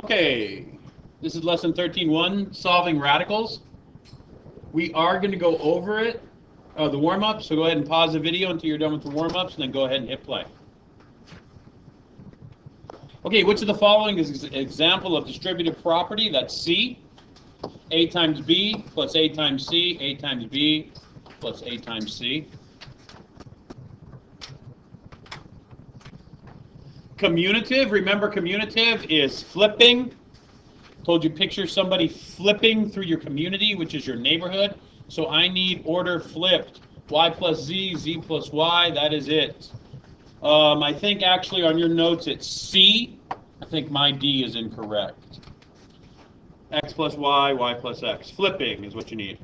Okay, this is lesson 13.1, solving radicals. We are going to go over it, the warm-up, so go ahead and pause the video until you're done with the warm-ups, and then go ahead and hit play. Okay, which of the following is an example of distributive property? That's C. A times B plus A times C, A times B plus A times C. Commutative, remember commutative is flipping. Told you picture somebody flipping through your community, which is your neighborhood. So I need order flipped. Y plus Z, Z plus Y, that is it. I think actually on your notes it's C. I think my D is incorrect. X plus Y, Y plus X. Flipping is what you need.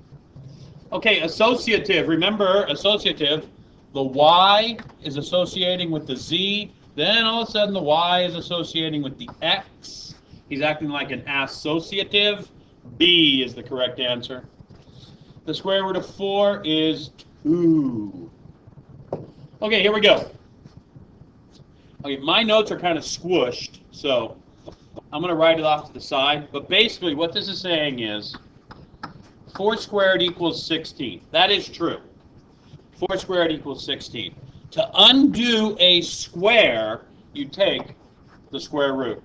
Okay, associative. Remember, associative, the Y is associating with the Z. Then all of a sudden the Y is associating with the X. He's acting like an associative. B is the correct answer. The square root of 4 is 2. Okay, here we go. Okay, my notes are kind of squished, so I'm going to write it off to the side. But basically what this is saying is 4 squared equals 16. That is true. 4 squared equals 16. To undo a square, you take the square root.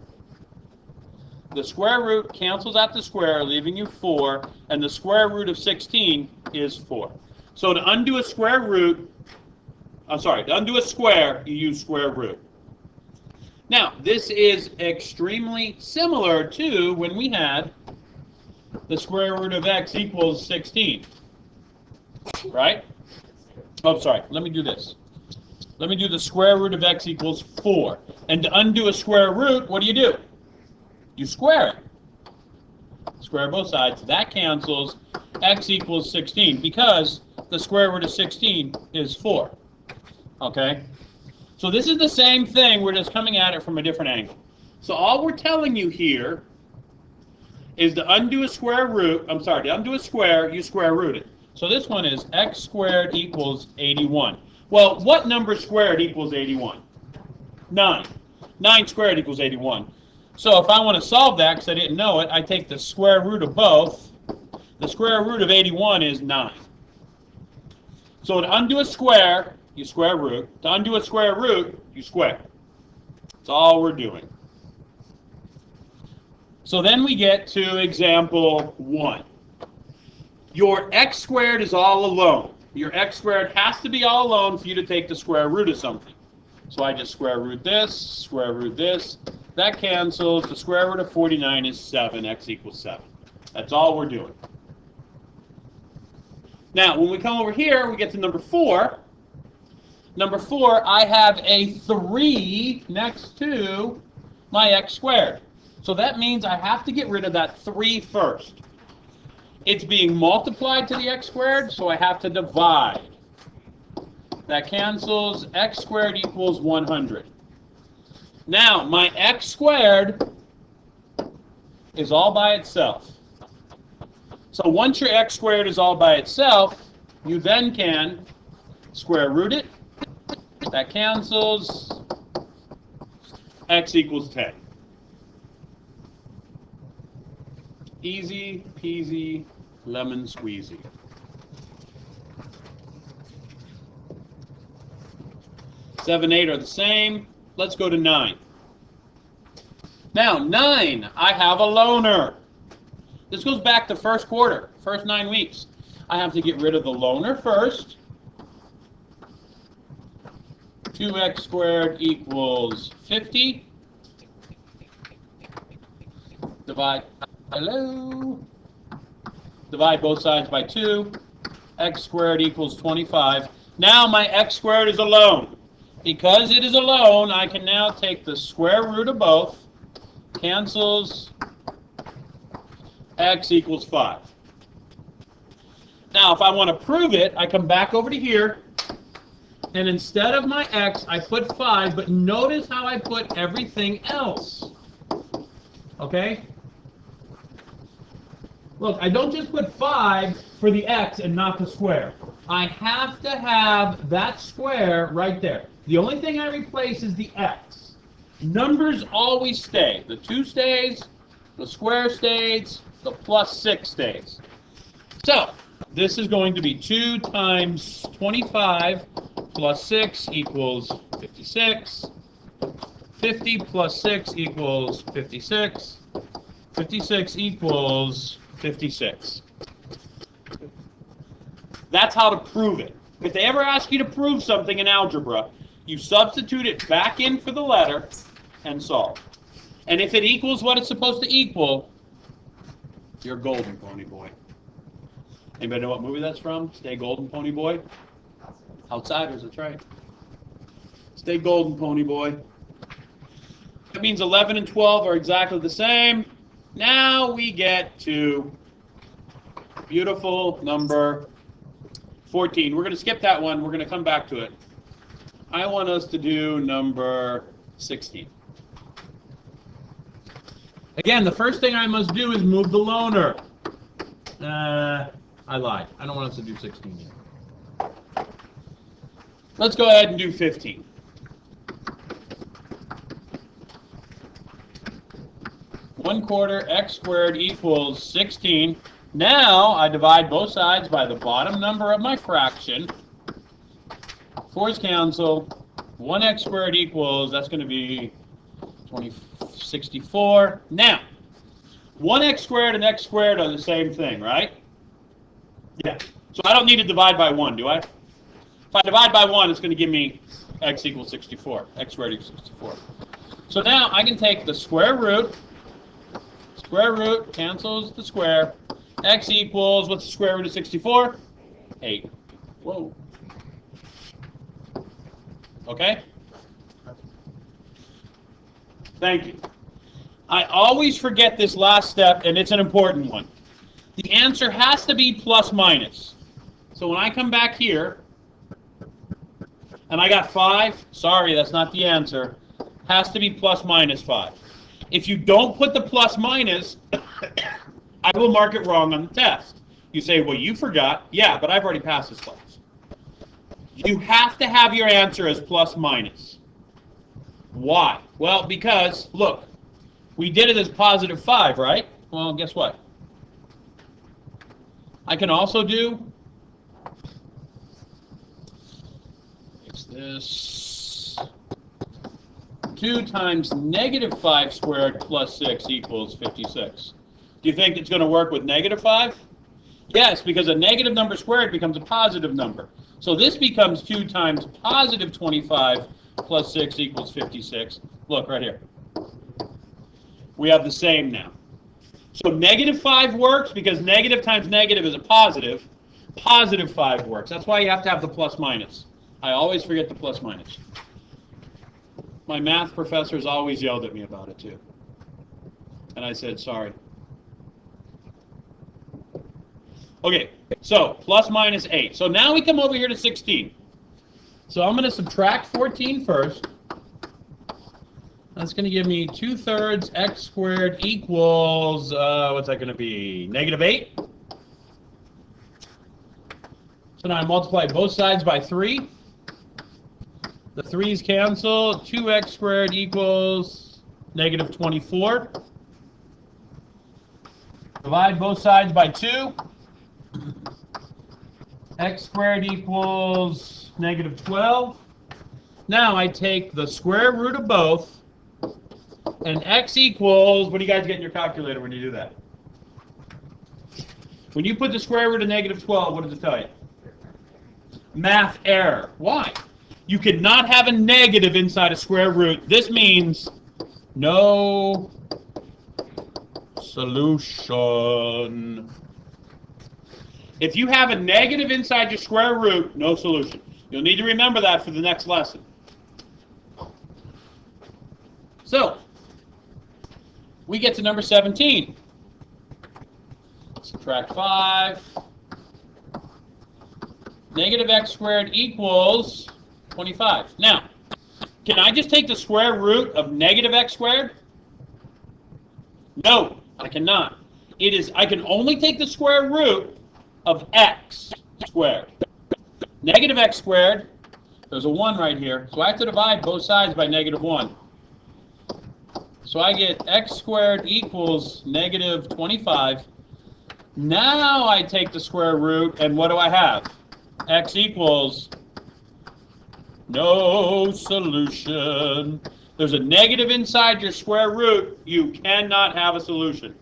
The square root cancels out the square, leaving you 4, and the square root of 16 is 4. So to undo a square root, to undo a square, you use square root. Now, this is extremely similar to when we had the square root of x equals 16. Right? Oh, sorry. Let me do this. Let me do the square root of x equals 4. And to undo a square root, what do? You square it. Square both sides. That cancels. X equals 16 because the square root of 16 is 4. Okay? So this is the same thing. We're just coming at it from a different angle. So all we're telling you here is to undo a square root. To undo a square, you square root it. So this one is x squared equals 81. Well, what number squared equals 81? 9. 9 squared equals 81. So if I want to solve that because I didn't know it, I take the square root of both. The square root of 81 is 9. So to undo a square, you square root. To undo a square root, you square. That's all we're doing. So then we get to example 1. Your x squared is all alone. Your x squared has to be all alone for you to take the square root of something. So I just square root this, square root this. That cancels. The square root of 49 is 7. X equals 7. That's all we're doing. Now, when we come over here, we get to number 4. Number 4, I have a 3 next to my x squared. So that means I have to get rid of that 3 first. It's being multiplied to the x squared, so I have to divide. That cancels. X squared equals 100. Now, my x squared is all by itself. So once your x squared is all by itself, you then can square root it. That cancels. X equals 10. Easy peasy lemon squeezy. 7, 8 are the same. Let's go to 9. Now, 9, I have a loner. This goes back to first quarter, first 9 weeks. I have to get rid of the loner first. 2x squared equals 50. Divide both sides by 2. X squared equals 25. Now my x squared is alone. Because it is alone, I can now take the square root of both. Cancels. X equals 5. Now, if I want to prove it, I come back over to here. And instead of my x, I put 5. But notice how I put everything else. Okay? Look, I don't just put 5 for the x and not the square. I have to have that square right there. The only thing I replace is the x. Numbers always stay. The 2 stays, The square stays, the plus 6 stays. So, this is going to be 2 times 25 plus 6 equals 56. 50 plus 6 equals 56. 56 equals 56. That's how to prove it. If they ever ask you to prove something in algebra, you substitute it back in for the letter and solve. And if it equals what it's supposed to equal, you're golden, Pony Boy. Anybody know what movie that's from? Stay golden, Pony Boy? Outsiders, that's right. Stay golden, Pony Boy. That means 11 and 12 are exactly the same. Now we get to beautiful number 14. We're going to skip that one. We're going to come back to it. I want us to do number 16. Again, the first thing I must do is move the loaner. I lied. I don't want us to do 16 yet. Let's go ahead and do 15. One quarter x squared equals 16. Now I divide both sides by the bottom number of my fraction. 4's cancel. 1x squared equals, that's going to be 64. Now, 1x squared and x squared are the same thing, right? Yeah. So I don't need to divide by 1, do I? If I divide by 1, it's going to give me x equals 64. X squared equals 64. So now I can take the square root. Square root cancels the square. X equals, what's the square root of 64? 8. Whoa. Okay? Thank you. I always forget this last step, and it's an important one. The answer has to be plus minus. So when I come back here, and I got 5, sorry, that's not the answer. Has to be plus minus 5. If you don't put the plus minus, I will mark it wrong on the test. You say, well, you forgot. Yeah, but I've already passed this class. You have to have your answer as plus minus. Why? Well, because, look, we did it as positive 5, right? Well, guess what? I can also do, fix this, 2 times negative 5 squared plus 6 equals 56. Do you think it's going to work with negative 5? Yes, because a negative number squared becomes a positive number. So this becomes 2 times positive 25 plus 6 equals 56. Look, right here. We have the same now. So negative 5 works because negative times negative is a positive. Positive 5 works. That's why you have to have the plus minus. I always forget the plus minus. My math professors always yelled at me about it too. And I said, sorry. Okay, so plus minus 8. So now we come over here to 16. So I'm going to subtract 14 first. That's going to give me 2/3 x squared equals, what's that going to be, negative 8? So now I multiply both sides by 3. The 3's cancel. 2x squared equals negative 24. Divide both sides by 2. X squared equals negative 12. Now I take the square root of both, and x equals, what do you guys get in your calculator when you do that? When you put the square root of negative 12, what does it tell you? Math error. Why? You cannot have a negative inside a square root. This means no solution. If you have a negative inside your square root, no solution. You'll need to remember that for the next lesson. So, we get to number 17. Subtract 5. Negative x squared equals 25. Now, can I just take the square root of negative x squared? No, I cannot. I can only take the square root of x squared. Negative x squared, there's a 1 right here, so I have to divide both sides by negative 1. So I get x squared equals negative 25. Now I take the square root, and what do I have? X equals no solution. There's a negative inside your square root. You cannot have a solution.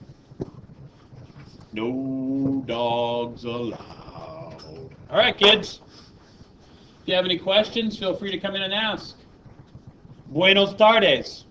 No dogs allowed. All right, kids. If you have any questions, feel free to come in and ask. Buenos tardes.